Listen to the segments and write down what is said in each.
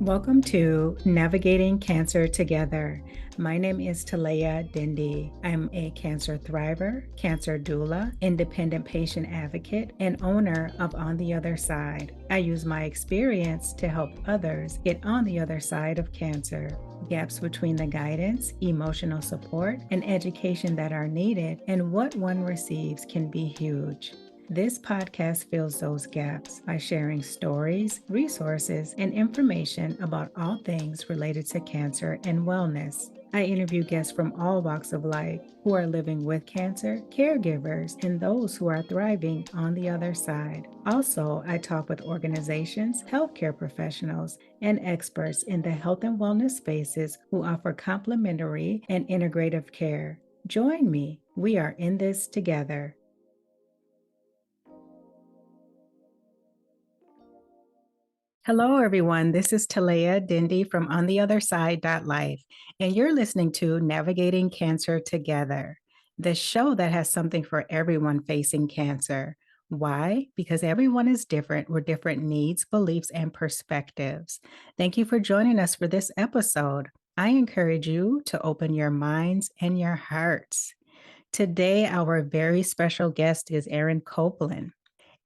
Welcome to Navigating Cancer Together. My name is Talaya Dindi. I'm a cancer thriver, cancer doula, independent patient advocate, and owner of On the Other Side. I use my experience to help others get on the other side of cancer. Gaps between the guidance, emotional support, and education that are needed and what one receives can be huge. This podcast fills those gaps by sharing stories, resources, and information about all things related to cancer and wellness. I interview guests from all walks of life who are living with cancer, caregivers, and those who are thriving on the other side. Also, I talk with organizations, healthcare professionals, and experts in the health and wellness spaces who offer complementary and integrative care. Join me. We are in this together. Hello, everyone. This is Talaya Dindi from On the Other Side Life, and you're listening to Navigating Cancer Together, the show that has something for everyone facing cancer. Why? Because everyone is different with different needs, beliefs, and perspectives. Thank you for joining us for this episode. I encourage you to open your minds and your hearts. Today, our very special guest is Erin Copelan.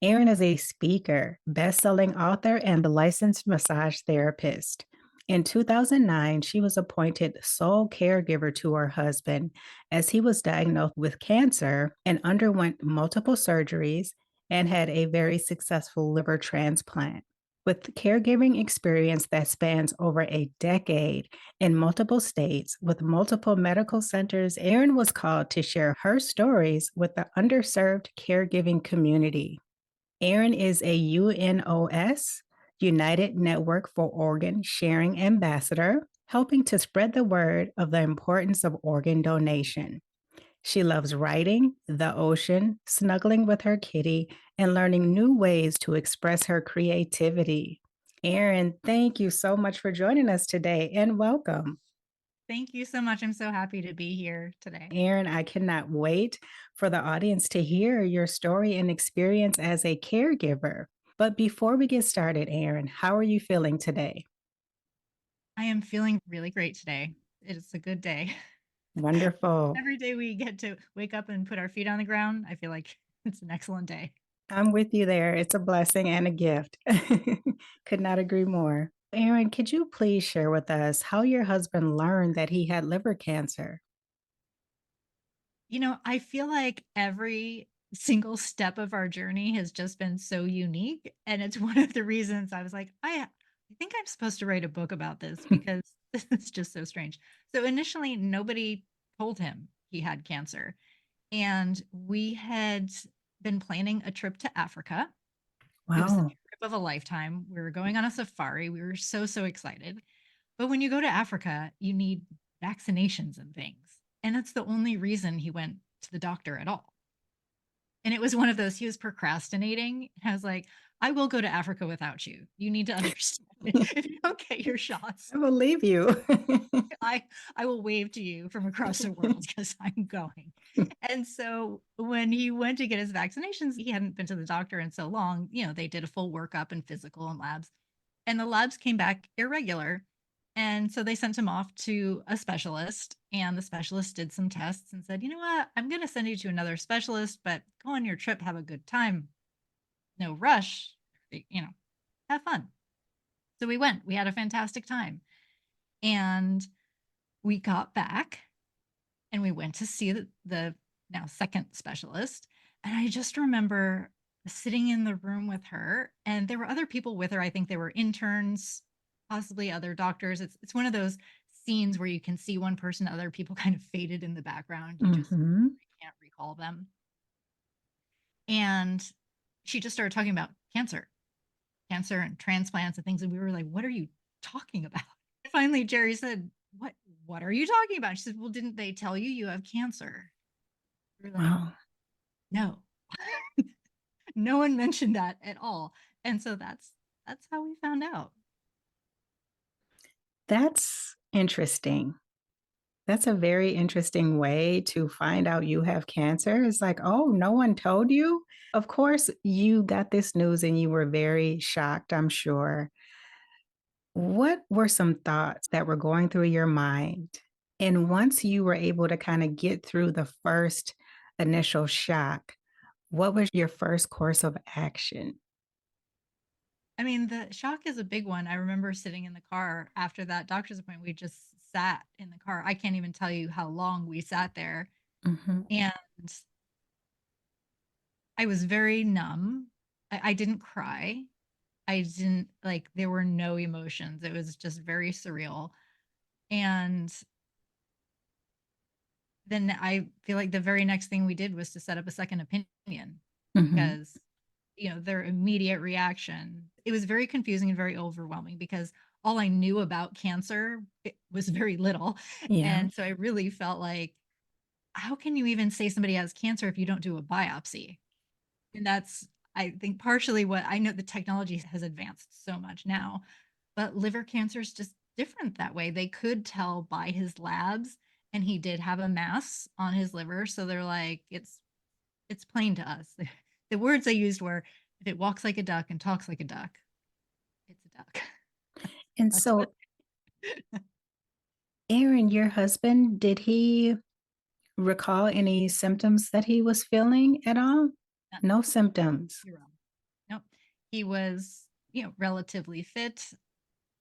Erin is a speaker, best-selling author, and a licensed massage therapist. In 2009, she was appointed sole caregiver to her husband as he was diagnosed with cancer and underwent multiple surgeries and had a very successful liver transplant. With caregiving experience that spans over a decade in multiple states with multiple medical centers, Erin was called to share her stories with the underserved caregiving community. Erin is a UNOS, United Network for Organ Sharing Ambassador, helping to spread the word of the importance of organ donation. She loves writing, the ocean, snuggling with her kitty, and learning new ways to express her creativity. Erin, thank you so much for joining us today and welcome. Thank you so much. I'm so happy to be here today. Erin, I cannot wait for the audience to hear your story and experience as a caregiver. But before we get started, Erin, how are you feeling today? I am feeling really great today. It is a good day. Wonderful. Every day we get to wake up and put our feet on the ground, I feel like it's an excellent day. I'm with you there. It's a blessing and a gift. Could not agree more. Erin, could you please share with us how your husband learned that he had liver cancer? I feel like every single step of our journey has just been so unique. And it's one of the reasons I was like, I think I'm supposed to write a book about this because this is just so strange. So initially, nobody told him he had cancer. And we had been planning a trip to Africa. It was the Wow. trip of a lifetime. We were going on a safari. We were so, so excited. But when you go to Africa, you need vaccinations and things. And that's the only reason he went to the doctor at all. And it was one of those, he was procrastinating. And I was like, I will go to Africa without you. You need to understand if you don't get your shots, I believe you. I I will wave to you from across the world because I'm going. And so when he went to get his vaccinations, he hadn't been to the doctor in so long. They did a full workup and physical and labs, and the labs came back irregular. And so they sent him off to a specialist, and the specialist did some tests and said, "You know what? I'm going to send you to another specialist, but go on your trip, have a good time. No rush, have fun." So we went. We had a fantastic time. And we got back and we went to see the now second specialist. And I just remember sitting in the room with her, and there were other people with her. I think they were interns, possibly other doctors. It's one of those scenes where you can see one person, other people kind of faded in the background. You just Hmm. can't recall them. And she just started talking about cancer and transplants and things. And we were like, what are you talking about? Finally, Jerry said, what are you talking about? She said, well, didn't they tell you you have cancer? We were like, Wow. no. No one mentioned that at all. And so that's how we found out. That's interesting. That's a very interesting way to find out you have cancer. It's like, oh, no one told you? Of course, you got this news and you were very shocked, I'm sure. What were some thoughts that were going through your mind? And once you were able to kind of get through the first initial shock, what was your first course of action? I mean, the shock is a big one. I remember sitting in the car after that doctor's appointment. We just sat in the car. I can't even tell you how long we sat there. Mhm. And I was very numb. I didn't cry. I didn't like, there were no emotions. It was just very surreal. And then I feel like the very next thing we did was to set up a second opinion Mhm. because, their immediate reaction, it was very confusing and very overwhelming because all I knew about cancer it was very little. Yeah. And so I really felt like, how can you even say somebody has cancer if you don't do a biopsy? And that's, I think, partially what I know. The technology has advanced so much now, but liver cancer is just different that way. They could tell by his labs, and he did have a mass on his liver. So they're like, it's plain to us. The words they used were, if it walks like a duck and talks like a duck, it's a duck. And That's what. so, Aaron, your husband, did he recall any symptoms that he was feeling at all? None. No symptoms. 0. Nope. He was, relatively fit.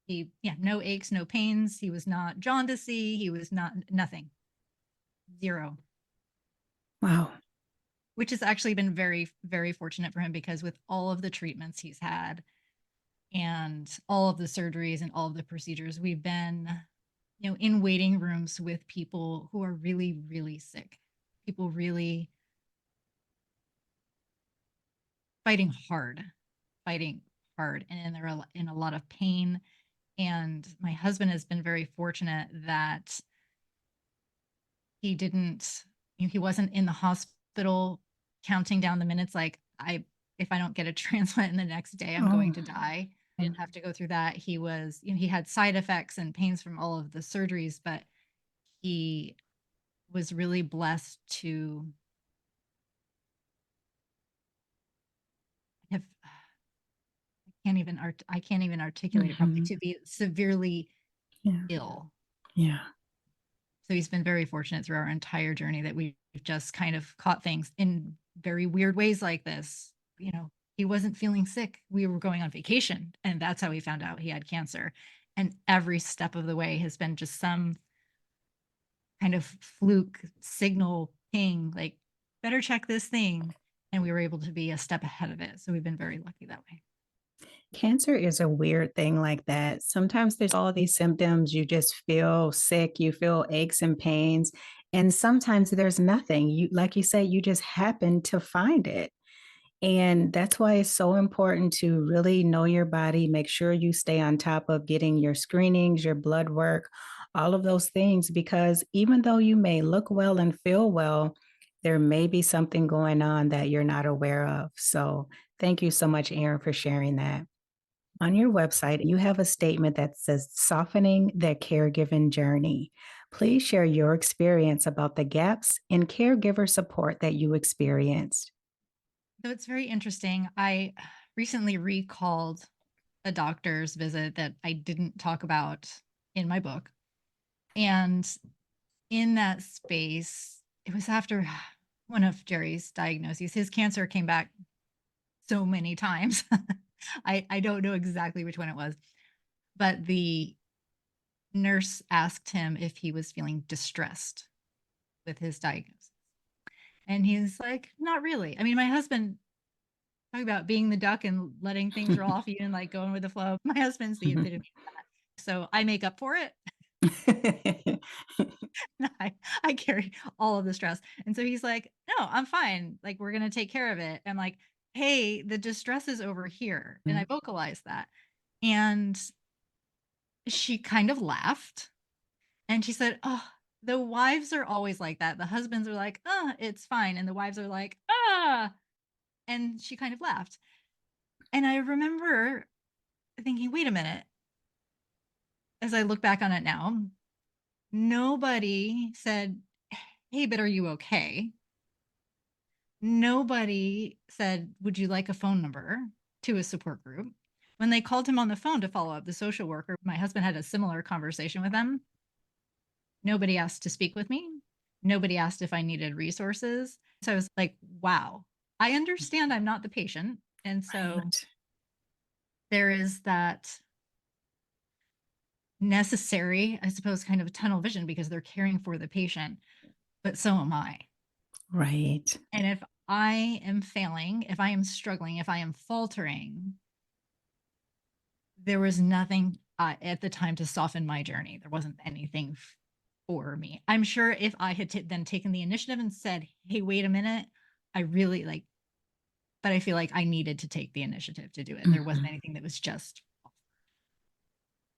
Yeah, no aches, no pains. He was not jaundicey. He was not nothing. 0. Wow. Which has actually been very, very fortunate for him because with all of the treatments he's had and all of the surgeries and all of the procedures, we've been, in waiting rooms with people who are really, really sick, people really fighting hard, fighting hard, and they're in a lot of pain. And my husband has been very fortunate that he didn't, he wasn't in the hospital counting down the minutes like if I don't get a transplant in the next day, I'm going Oh. to die. He didn't have to go through that. He was, he had side effects and pains from all of the surgeries, but he was really blessed to have, I can't even articulate it properly, Mhm. to be severely Yeah. ill. Yeah. So he's been very fortunate through our entire journey that we've just kind of caught things in very weird ways like this. He wasn't feeling sick. We were going on vacation, and that's how we found out he had cancer. And every step of the way has been just some kind of fluke signal ping, like, better check this thing. And we were able to be a step ahead of it. So we've been very lucky that way. Cancer is a weird thing like that. Sometimes there's all these symptoms, you just feel sick, you feel aches and pains, and sometimes there's nothing. You like you say, you just happen to find it. And that's why it's so important to really know your body, make sure you stay on top of getting your screenings, your blood work, all of those things, because even though you may look well and feel well, there may be something going on that you're not aware of. So, thank you so much, Erin, for sharing that. On your website, you have a statement that says softening the caregiving journey. Please share your experience about the gaps in caregiver support that you experienced. So it's very interesting. I recently recalled a doctor's visit that I didn't talk about in my book. And in that space, it was after one of Jerry's diagnoses. His cancer came back so many times. I don't know exactly which one it was, but the nurse asked him if he was feeling distressed with his diagnosis. And he's like, not really. I mean, my husband, talk about being the duck and letting things roll off you and like going with the flow. My husband's the epitome of that. So I make up for it. I carry all of the stress. And so he's like, no, I'm fine. Like, we're going to take care of it. I'm like, hey, the distress is over here. And I vocalized that. And she kind of laughed and she said, oh, the wives are always like that. The husbands are like, it's fine. And the wives are like, ah. And she kind of laughed. And I remember thinking, wait a minute. As I look back on it now, nobody said, hey, but are you okay? Nobody said, would you like a phone number to a support group? When they called him on the phone to follow up, the social worker, my husband had a similar conversation with them. Nobody asked to speak with me. Nobody asked if I needed resources. So I was like, wow, I understand I'm not the patient. And so Right. there is that necessary, I suppose, kind of tunnel vision because they're caring for the patient, but so am I. Right. And if I am failing, if I am struggling, if I am faltering, there was nothing at the time to soften my journey. There wasn't anything for me. I'm sure if I had then taken the initiative and said, "Hey, wait a minute, I really like," but I feel like I needed to take the initiative to do it. There wasn't Mhm. anything that was just,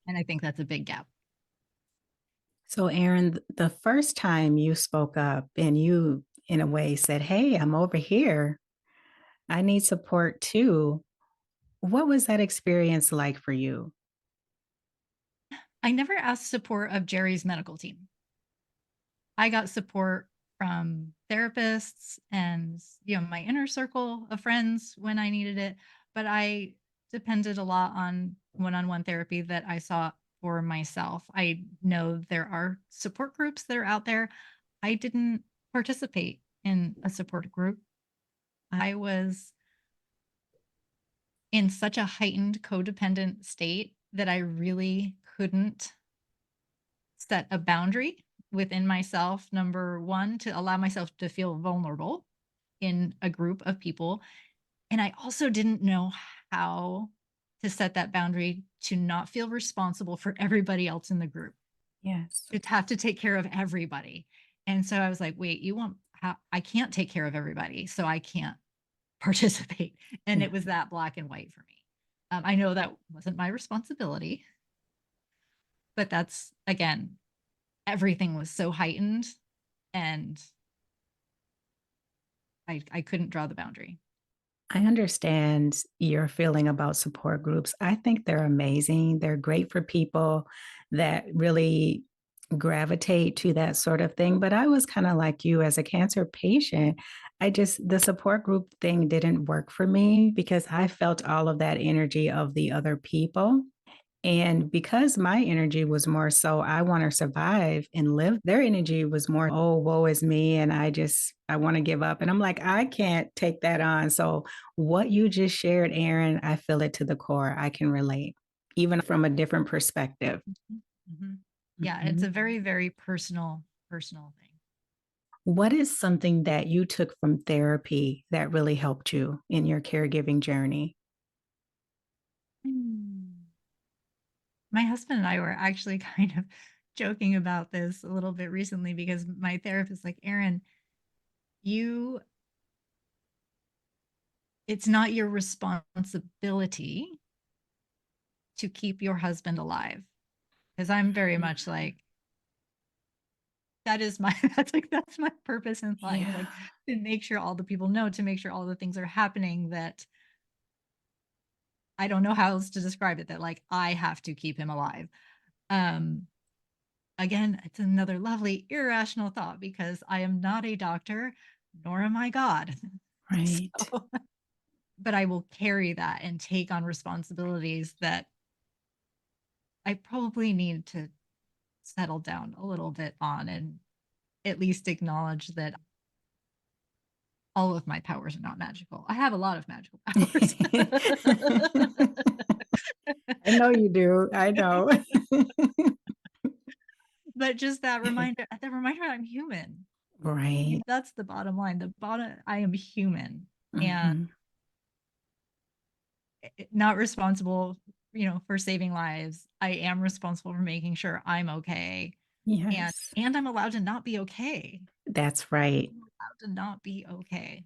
and I think that's a big gap. So, Erin, the first time you spoke up and you, in a way, said, "Hey, I'm over here. I need support too." What was that experience like for you? I never asked support of Jerry's medical team. I got support from therapists and, my inner circle of friends when I needed it, but I depended a lot on one-on-one therapy that I sought for myself. I know there are support groups that are out there. I didn't participate in a support group. I was in such a heightened codependent state that I really couldn't set a boundary within myself. Number one, to allow myself to feel vulnerable in a group of people. And I also didn't know how to set that boundary to not feel responsible for everybody else in the group, Yes. to have to take care of everybody. And so I was like, wait, you want how I can't take care of everybody, so I can't participate. And Yeah. it was that black and white for me. I know that wasn't my responsibility, but that's again, everything was so heightened and I couldn't draw the boundary. I understand your feeling about support groups. I think they're amazing. They're great for people that really gravitate to that sort of thing. But I was kind of like you as a cancer patient. The support group thing didn't work for me because I felt all of that energy of the other people. And because my energy was more so, I want to survive and live, their energy was more, oh, woe is me. And I want to give up. And I'm like, I can't take that on. So, what you just shared, Erin, I feel it to the core. I can relate, even from a different perspective. Mhm. Mhm. Yeah, it's Mhm. a very, very personal thing. What is something that you took from therapy that really helped you in your caregiving journey? Mm. My husband and I were actually kind of joking about this a little bit recently because my therapist like, "Erin, you it's not your responsibility to keep your husband alive." Because I'm very much like, that is my that's my purpose in life, Yeah, like, to make sure all the people know, to make sure all the things are happening that I don't know how else to describe it, that, like, I have to keep him alive. Um, Again, it's another lovely irrational thought because I am not a doctor, nor am I God. right. So, but I will carry that and take on responsibilities that I probably need to settle down a little bit on and at least acknowledge that all of my powers are not magical. I have a lot of magical powers. I know you do. I know. But just that reminder I'm human. Right. That's the bottom line. I am human and Mhm. not responsible, for saving lives. I am responsible for making sure I'm okay. And Yes, and I'm allowed to not be okay. that's right. I'm allowed to not be okay.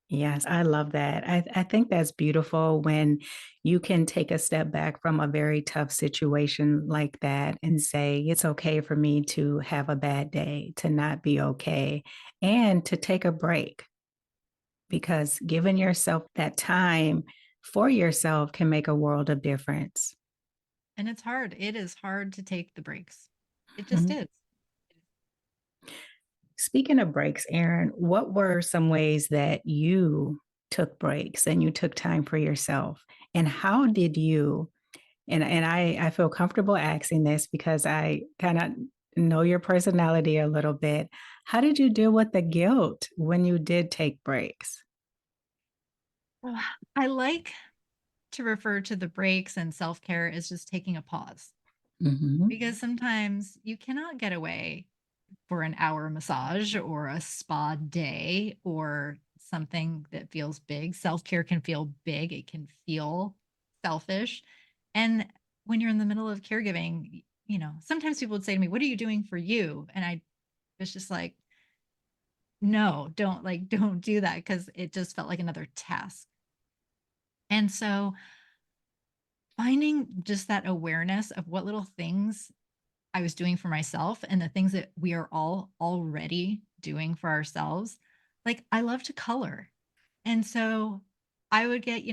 Yes, I love that. I think that's beautiful when you can take a step back from a very tough situation like that and say, it's okay for me to have a bad day, to not be okay, and to take a break because giving yourself that time for yourself can make a world of difference. And it's hard. It is hard to take the breaks. It just Mhm. is. Speaking of breaks, Erin, what were some ways that you took breaks and you took time for yourself. And how did you, and I feel comfortable asking this because I kind of know your personality a little bit. How did you deal with the guilt when you did take breaks? Ugh, I like to refer to the breaks and self-care as just taking a pause, Mhm. because sometimes you cannot get away for an hour massage or a spa day or something that feels big. Self-care can feel big, it can feel selfish. And when you're in the middle of caregiving, sometimes people would say to me, "What are you doing for you?" And I was just like, "No, don't do that," because it just felt like another task. And so finding just that awareness of what little things I was doing for myself and the things that we are all already doing for ourselves. Like, I love to color. And so I would get,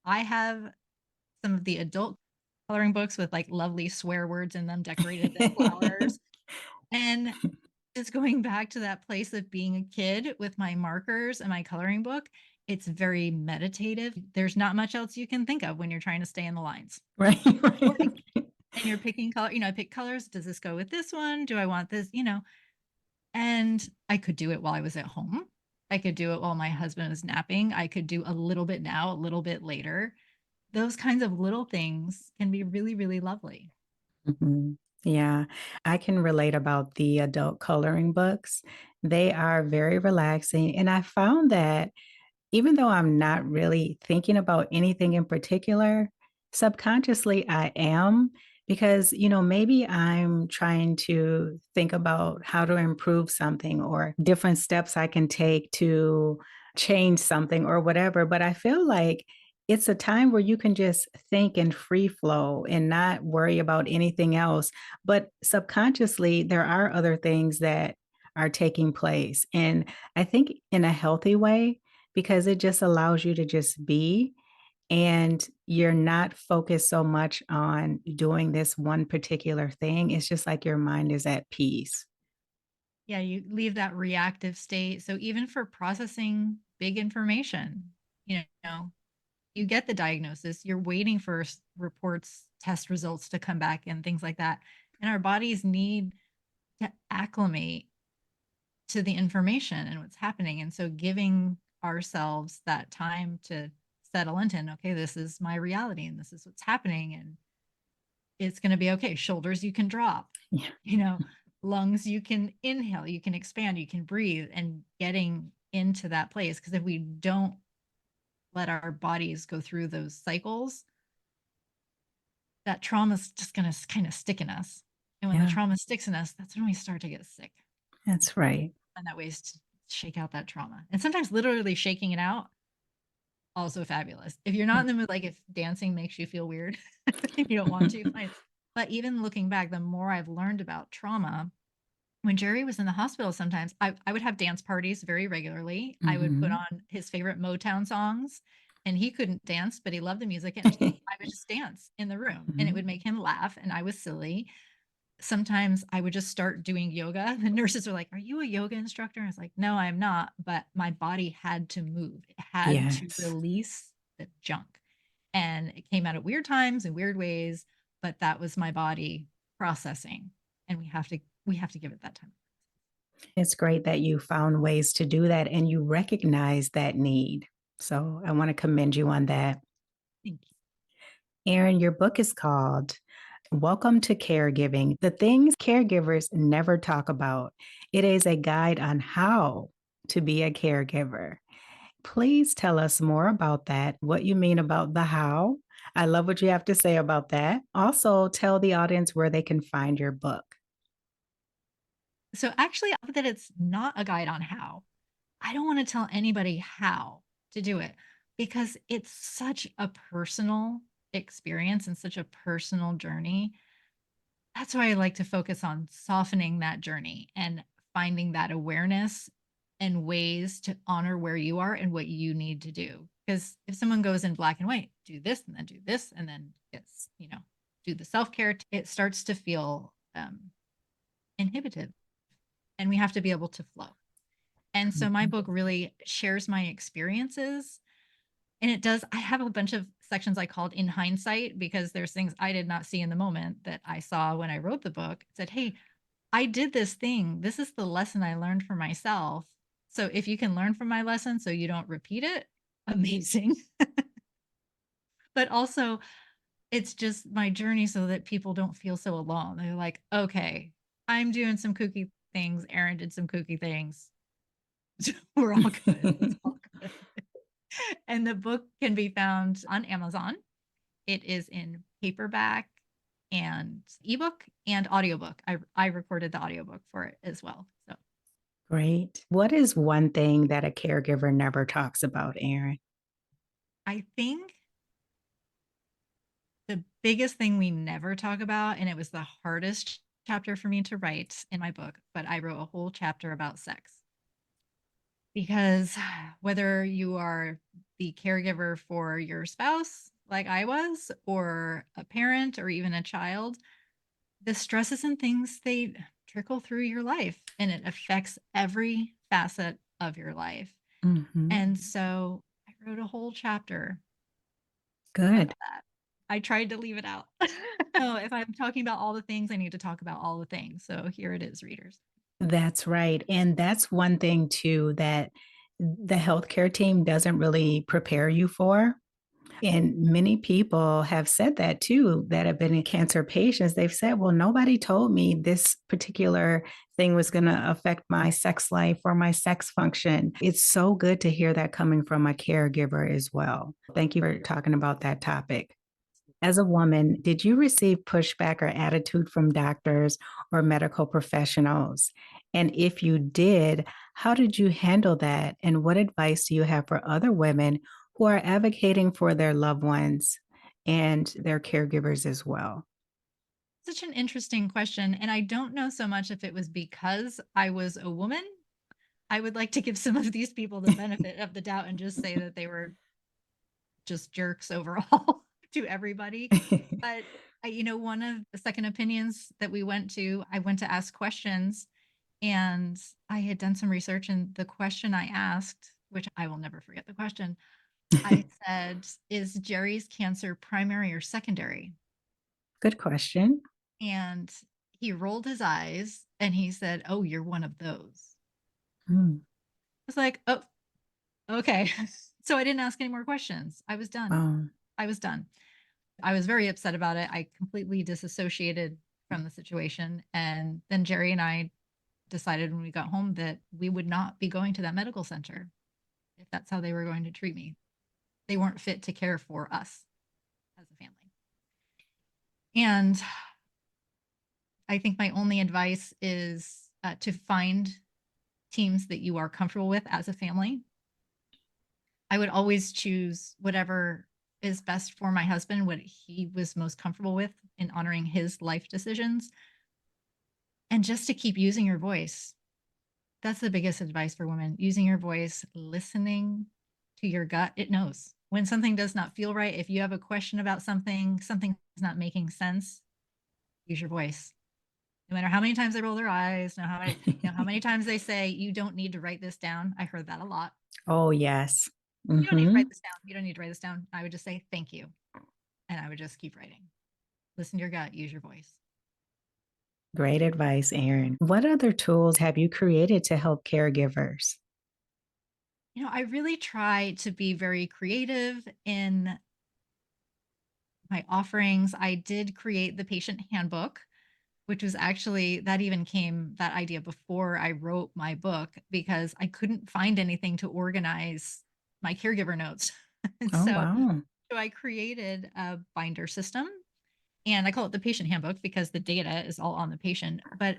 I have some of the adult coloring books with like lovely swear words in them, decorated in flowers. And it's going back to that place of being a kid with my markers and my coloring book. It's very meditative. There's not much else you can think of when you're trying to stay in the lines. Right, Working. right. And you're picking color, I pick colors. Does this go with this one? Do I want this? And I could do it while I was at home. I could do it while my husband was napping. I could do a little bit now, a little bit later. Those kinds of little things can be really, really lovely. Mhm. Yeah, I can relate about the adult coloring books. They are very relaxing, and I found that even though I'm not really thinking about anything in particular, subconsciously I am because, maybe I'm trying to think about how to improve something or different steps I can take to change something or whatever. But I feel like it's a time where you can just think and free flow and not worry about anything else. But subconsciously, there are other things that are taking place. And I think in a healthy way, because it just allows you to just be and you're not focused so much on doing this one particular thing. It's just like your mind is at peace. Yeah, you leave that reactive state. So even for processing big information, you get the diagnosis, you're waiting for reports, test results to come back and things like that. And our bodies need to acclimate to the information and what's happening. And so giving ourselves that time to settle into, and, okay, this is my reality and this is what's happening. And it's going to be okay. Shoulders you can drop, Yeah. you know, lungs you can inhale, you can expand, you can breathe, and getting into that place. Because if we don't let our bodies go through those cycles, that trauma is just going to kind of stick in us. And when the Yeah, trauma sticks in us, that's when we start to get sick. that's right. And that ways to shake out that trauma. And sometimes literally shaking it out, also fabulous. If you're not in the mood, like if dancing makes you feel weird, if you don't want to, fine. But even looking back, the more I've learned about trauma, when Jerry was in the hospital, sometimes I would have dance parties very regularly. I would put Mhm. on his favorite Motown songs, and he couldn't dance, but he loved the music. And I would just dance in the room, and it Mhm. would make him laugh. And I was silly. Sometimes I would just start doing yoga. The nurses were like, "Are you a yoga instructor?" I was like, "No, I'm not." But my body had to move, it had to Yes. release the junk. And it came out at weird times and weird ways, but that was my body processing. And we have to give it that time. It's great that you found ways to do that and you recognize that need. So I want to commend you on that. Thank you. Erin, your book is called Welcome to Caregiving, the things caregivers never talk about. It is a guide on how to be a caregiver. Please tell us more about that, what you mean about the how. I love what you have to say about that. Also, tell the audience where they can find your book. So actually, that it's not a guide on how. I don't want to tell anybody how to do it because it's such a personal experience and such a personal journey. That's why I like to focus on softening that journey and finding that awareness and ways to honor where you are and what you need to do. Because if someone goes in black and white, do this and then do this, and then it's, do the self care, it starts to feel inhibitive. And we have to be able to flow. And so my book really shares my experiences And it does I have a bunch of sections I called in hindsight because there's things I did not see in the moment that I saw when I wrote the book. It said, "Hey, I did this thing. This is the lesson I learned for myself. So if you can learn from my lesson so you don't repeat it, amazing." But also, it's just my journey so that people don't feel so alone. They're like, "Okay, I'm doing some kooky things. Erin did some kooky things. We're all good. It's all good." And the book can be found on Amazon. It is in paperback and ebook and audiobook. I recorded the audiobook for it as well. So Great. What is one thing that a caregiver never talks about, Erin? I think the biggest thing we never talk about, and it was the hardest chapter for me to write in my book, but I wrote a whole chapter about sex. Because whether you are the caregiver for your spouse, like I was, or a parent, or even a child, the stresses and things, they trickle through your life and it affects every facet of your life. Mhm. And so I wrote a whole chapter about Good. that. I tried to leave it out. No, if I'm talking about all the things, I need to talk about all the things. So here it is, readers. That's right, and that's one thing too that the healthcare team doesn't really prepare you for, and many people have said that too, that have been in cancer patients. They've said, "Well, nobody told me this particular thing was gonna affect my sex life or my sex function." It's so good to hear that coming from a caregiver as well. Thank you for talking about that topic. As a woman, did you receive pushback or attitude from doctors or medical professionals? And if you did, how did you handle that? And what advice do you have for other women who are advocating for their loved ones and their caregivers as well? Such an interesting question. And I don't know so much if it was because I was a woman. I would like to give some of these people the benefit of the doubt and just say that they were just jerks overall to everybody. But one of the second opinions that we went to, I went to ask questions and I had done some research. And the question I asked, which I will never forget the question, I said, "Is Jerry's cancer primary or secondary?" Good question. And he rolled his eyes and he said, "Oh, you're one of those." Mm, I was like, "Oh, okay." So I didn't ask any more questions. I was done. wow. I was done. I was very upset about it. I completely disassociated from the situation. And then Jerry and I decided when we got home that we would not be going to that medical center if that's how they were going to treat me. They weren't fit to care for us as a family. And I think my only advice is to find teams that you are comfortable with as a family. I would always choose whatever is best for my husband, what he was most comfortable with in honoring his life decisions, and just to keep using your voice. That's the biggest advice for women, using your voice, listening to your gut. It knows when something does not feel right. If you have a question about something, something is not making sense, use your voice. No matter how many times they roll their eyes, how many times they say, "You don't need to write this down." I heard that a lot. Oh, yes. "You don't need to write Hmm. this down. You don't need to write this down." I would just say, "Thank you." And I would just keep writing. Listen to your gut, use your voice. Great advice, Erin. What other tools have you created to help caregivers? I really try to be very creative in my offerings. I did create the patient handbook, which was actually that even came that idea before I wrote my book because I couldn't find anything to organize my caregiver notes. And Oh, so, wow. so I created a binder system and I call it the patient handbook because the data is all on the patient, but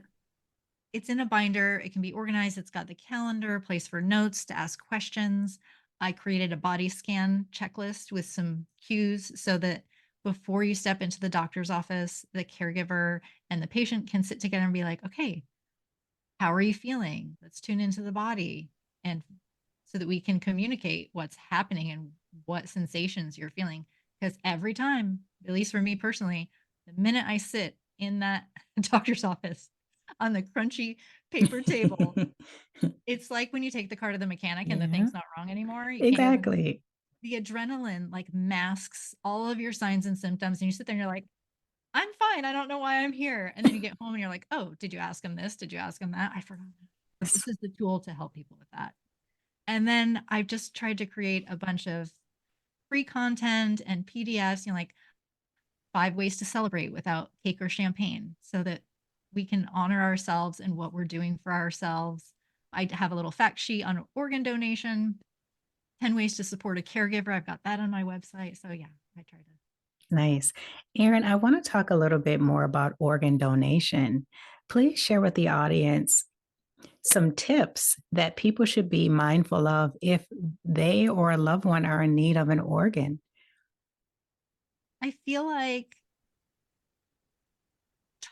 it's in a binder. It can be organized. It's got the calendar, place for notes to ask questions. I created a body scan checklist with some cues so that before you step into the doctor's office, the caregiver and the patient can sit together and be like, "Okay, how are you feeling? Let's tune into the body." And so that we can communicate what's happening and what sensations you're feeling. Because every time, at least for me personally, the minute I sit in that doctor's office on the crunchy paper table, it's like when you take the car to the mechanic and the Yeah, thing's not wrong anymore. You can't get the exactly. the adrenaline like masks all of your signs and symptoms. And you sit there and you're like, I'm fine. I don't know why I'm here. And then you get home and you're like, oh, did you ask him this? Did you ask him that? I forgot. This is the tool to help people with that. And then I've just tried to create a bunch of free content and PDFs, like 5 ways to celebrate without cake or champagne so that we can honor ourselves and what we're doing for ourselves. I have a little fact sheet on organ donation, 10 ways to support a caregiver. I've got that on my website. So yeah, I try to. Nice. Erin, I want to talk a little bit more about organ donation. Please share with the audience some tips that people should be mindful of if they or a loved one are in need of an organ. I feel like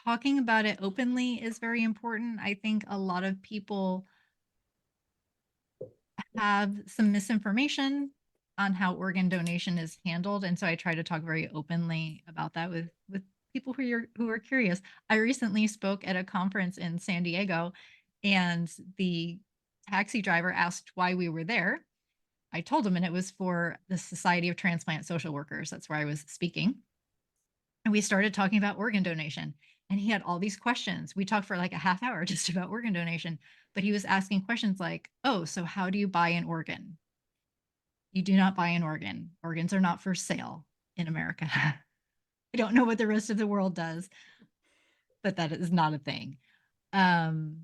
talking about it openly is very important. I think a lot of people have some misinformation on how organ donation is handled, and so I try to talk very openly about that with people who are curious. I recently spoke at a conference in San Diego, and the taxi driver asked why we were there. I told him, and it was for the Society of Transplant Social Workers. That's where I was speaking. And we started talking about organ donation. And he had all these questions. We talked for like a half hour just about organ donation, but he was asking questions like, oh, so how do you buy an organ? You do not buy an organ. Organs are not for sale in America. I don't know what the rest of the world does, but that is not a thing. Um,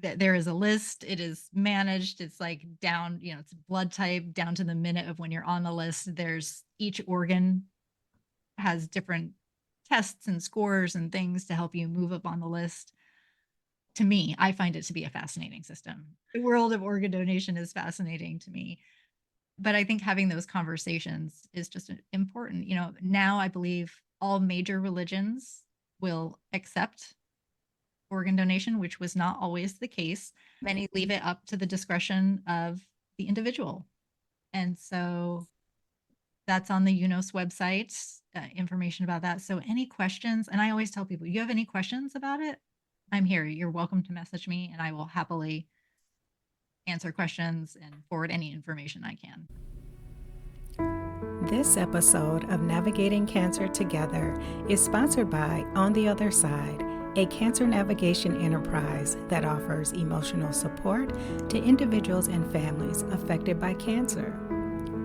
there is a list. It is managed. It's like down, it's blood type down to the minute of when you're on the list. There's each organ has different tests and scores and things to help you move up on the list. To me, I find it to be a fascinating system. The world of organ donation is fascinating to me. But I think having those conversations is just important. Now I believe all major religions will accept organ donation, which was not always the case. Many leave it up to the discretion of the individual. And so that's on the UNOS website, information about that. So any questions, and I always tell people, you have any questions about it? I'm here. You're welcome to message me and I will happily answer questions and forward any information I can. This episode of Navigating Cancer Together is sponsored by On the Other Side, a cancer navigation enterprise that offers emotional support to individuals and families affected by cancer.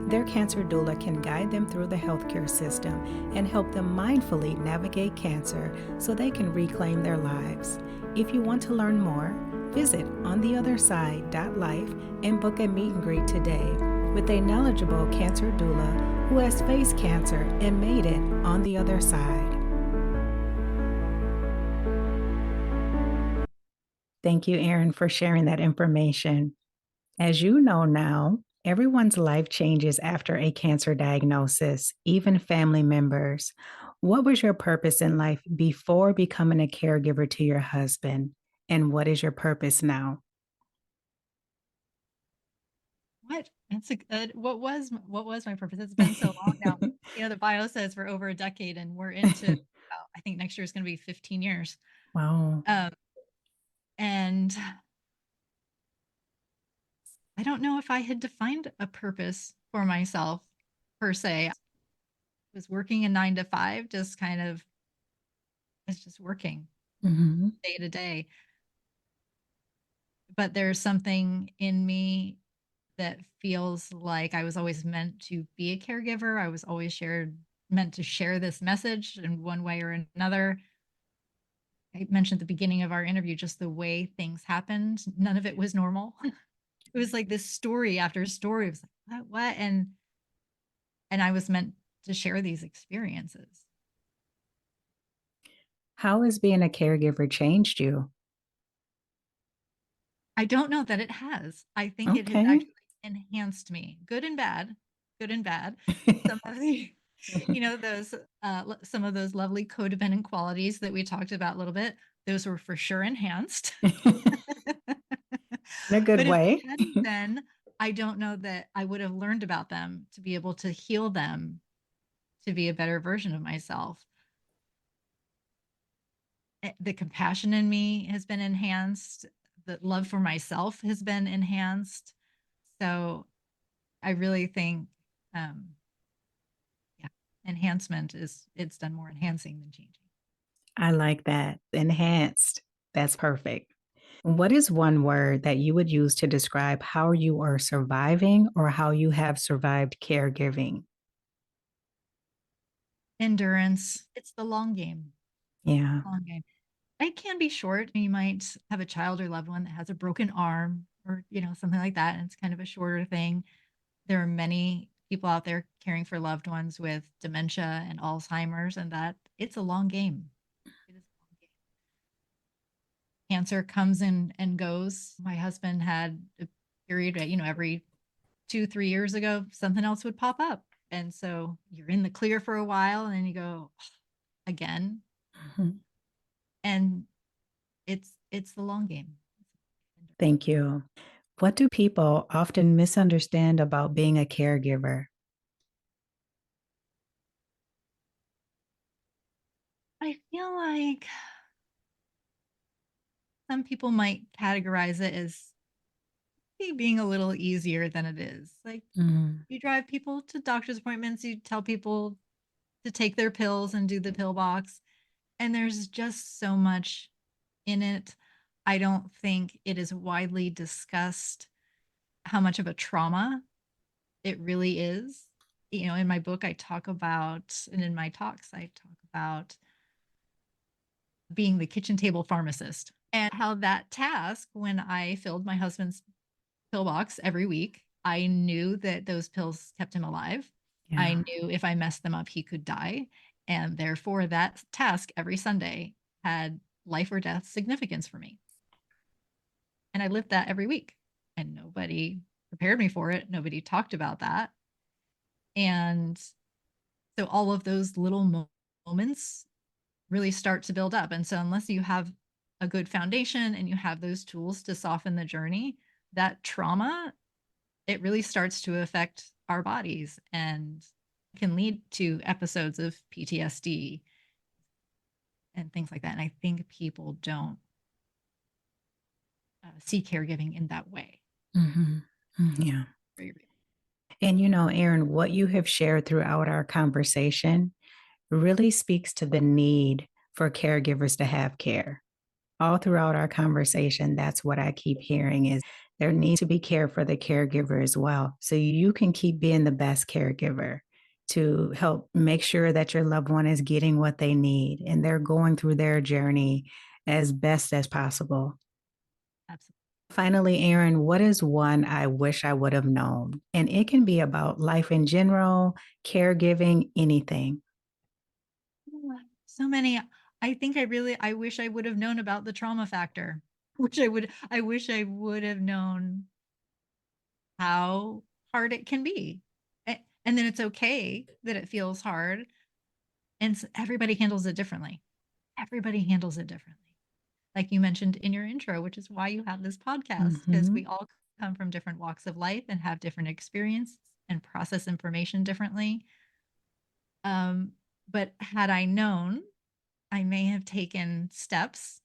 Their cancer doula can guide them through the healthcare system and help them mindfully navigate cancer so they can reclaim their lives. If you want to learn more, visit ontheotherside.life and book a meet and greet today with a knowledgeable cancer doula who has faced cancer and made it on the other side. Thank you, Erin, for sharing that information. As you know now, everyone's life changes after a cancer diagnosis, even family members. What was your purpose in life before becoming a caregiver to your husband? And what is your purpose now? What? That's a good. What was my purpose? It's been so long now. The bio says for over a decade, and we're into. I think next year is going to be 15 years. Wow. And I don't know if I had defined a purpose for myself per se. I was working a 9 to 5, just kind of, it's just working Mm-hmm. day to day. But there's something in me that feels like I was always meant to be a caregiver. I was always meant to share this message in one way or another. I mentioned at the beginning of our interview, just the way things happened. None of it was normal. It was like this story after story. It was like, what? And I was meant to share these experiences. How has being a caregiver changed you? I don't know that it has. I think it has Okay. actually enhanced me, good and bad, good and bad. Some of the, those, some of those lovely codependent qualities that we talked about a little bit, those were for sure enhanced. In a good But if way. it hadn't been, I don't know that I would have learned about them to be able to heal them, to be a better version of myself. The compassion in me has been enhanced. The love for myself has been enhanced. So I really think, um, yeah, enhancement it's done more enhancing than changing. I like that. Enhanced. That's perfect. What is one word that you would use to describe how you are surviving or how you have survived caregiving? Endurance. It's the long game. Yeah. Long game. It can be short. You might have a child or loved one that has a broken arm or, something like that, and it's kind of a shorter thing. There are many people out there caring for loved ones with dementia and Alzheimer's, and that it's a long game. It is a long game. Cancer comes in and goes. My husband had a period that, every 2, 3 years ago, something else would pop up. And so you're in the clear for a while and then you go again. Mhm. And it's the long game. Thank you. What do people often misunderstand about being a caregiver? I feel like some people might categorize it as being a little easier than it is. Like Mm, you drive people to doctor's appointments, you tell people to take their pills and do the pill box. And there's just so much in it. I don't think it is widely discussed how much of a trauma it really is. In my book, I talk about, and in my talks, I talk about being the kitchen table pharmacist and how that task, when I filled my husband's pill box every week, I knew that those pills kept him alive. I yeah. knew if I messed them up, he could die. And therefore, that task every Sunday had life or death significance for me. And I lived that every week. And nobody prepared me for it. Nobody talked about that. And so all of those little moments really start to build up. And so, unless you have a good foundation and you have those tools to soften the journey, that trauma, it really starts to affect our bodies and can lead to episodes of PTSD and things like that. And I think people don't see caregiving in that way. Mhm. Yeah. Very real. And Erin, what you have shared throughout our conversation really speaks to the need for caregivers to have care. All throughout our conversation, that's what I keep hearing is there needs to be care for the caregiver as well. So you can keep being the best caregiver to help make sure that your loved one is getting what they need and they're going through their journey as best as possible. Absolutely. Finally, Erin, what is one I wish I would have known? And it can be about life in general, caregiving, anything. So many. I wish I would have known about the trauma factor. I wish I would have known how hard it can be. And then it's okay that it feels hard. And everybody handles it differently. Everybody handles it differently. Like you mentioned in your intro, which is why you have this podcast, because Hmm. we all come from different walks of life and have different experiences and process information differently. Um, but had I known, I may have taken steps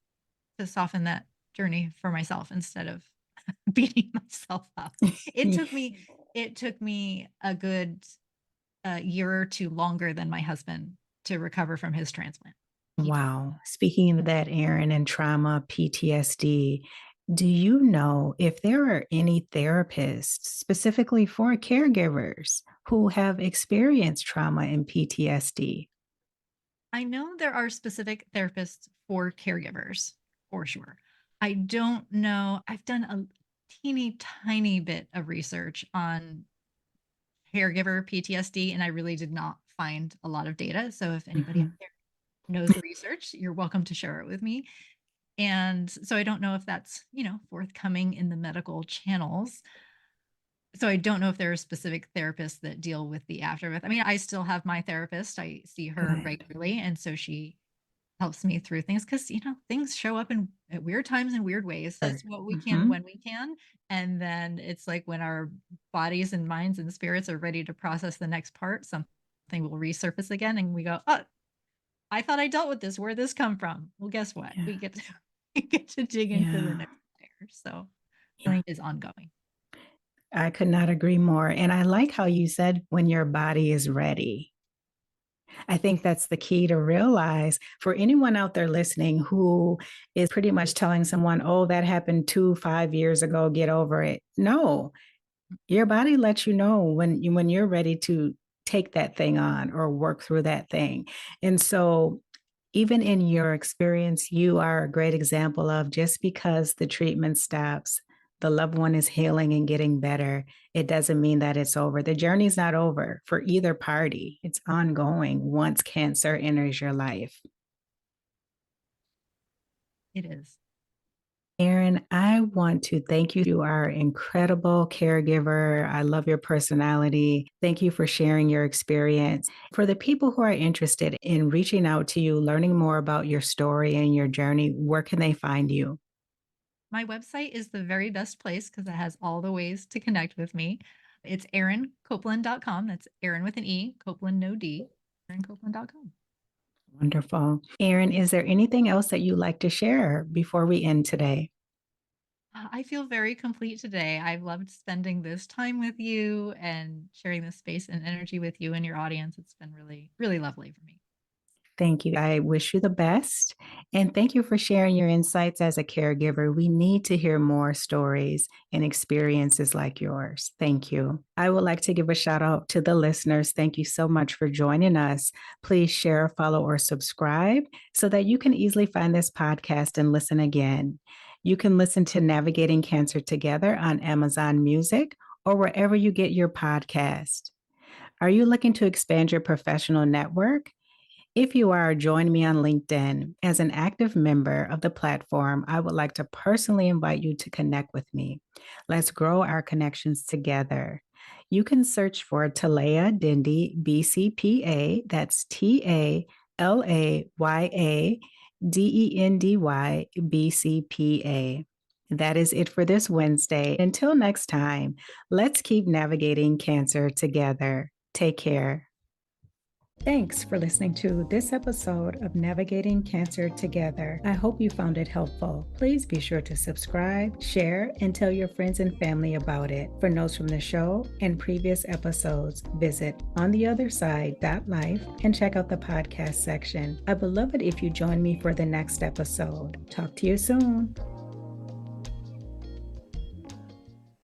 to soften that journey for myself instead of beating myself up. It took me it took me a good year or two longer than my husband to recover from his transplant. He took Wow. Speaking of that, Erin, and trauma, PTSD, do you know if there are any therapists specifically for caregivers who have experienced trauma and PTSD? I know there are specific therapists for caregivers, for sure. I don't know. I've done a teeny tiny bit of research on caregiver PTSD, and I really did not find a lot of data. So if anybody out Mhm. there knows the research, you're welcome to share it with me. And so I don't know if that's, forthcoming in the medical channels. So I don't know if there are specific therapists that deal with the aftermath. I mean, I still have my therapist. I see her Good. regularly, and so she helps me through things because things show up in at weird times and weird ways. That's what we can Mhm. when we can, and then it's like when our bodies and minds and spirits are ready to process the next part, something will resurface again, and we go, "Oh, I thought I dealt with this. Where'd this come from?" Well, guess what? Yeah. We get to we get to dig into the Yeah. next layer. So Yeah. healing is ongoing. I could not agree more. And I like how you said when your body is ready. I think that's the key to realize for anyone out there listening who is pretty much telling someone, oh, that happened 5 years ago, get over it. No, your body lets you know when you're ready to take that thing on or work through that thing. And so even in your experience, you are a great example of just because the treatment stops, the loved one is healing and getting better, it doesn't mean that it's over. The journey's not over for either party. It's ongoing once cancer enters your life. It is. Erin, I want to thank you. You are an incredible caregiver. I love your personality. Thank you for sharing your experience. For the people who are interested in reaching out to you, learning more about your story and your journey, where can they find you? My website is the very best place because it has all the ways to connect with me. It's erincopelan.com. That's Erin with an E, Copeland, no D, erincopelan.com. Wonderful. Erin, is there anything else that you'd like to share before we end today? I feel very complete today. I've loved spending this time with you and sharing this space and energy with you and your audience. It's been really, really lovely for me. Thank you. I wish you the best. And thank you for sharing your insights as a caregiver. We need to hear more stories and experiences like yours. Thank you. I would like to give a shout out to the listeners. Thank you so much for joining us. Please share, follow, or subscribe so that you can easily find this podcast and listen again. You can listen to Navigating Cancer Together on Amazon Music or wherever you get your podcast. Are you looking to expand your professional network? If you are, join me on LinkedIn. As an active member of the platform, I would like to personally invite you to connect with me. Let's grow our connections together. You can search for Talaya Dindy, BCPA. That's TALAYA DENDY, That is it for this Wednesday. Until next time, let's keep navigating cancer together. Take care. Thanks for listening to this episode of Navigating Cancer Together. I hope you found it helpful. Please be sure to subscribe, share, and tell your friends and family about it. For notes from the show and previous episodes, visit ontheotherside.life and check out the podcast section. I would love it if you join me for the next episode. Talk to you soon.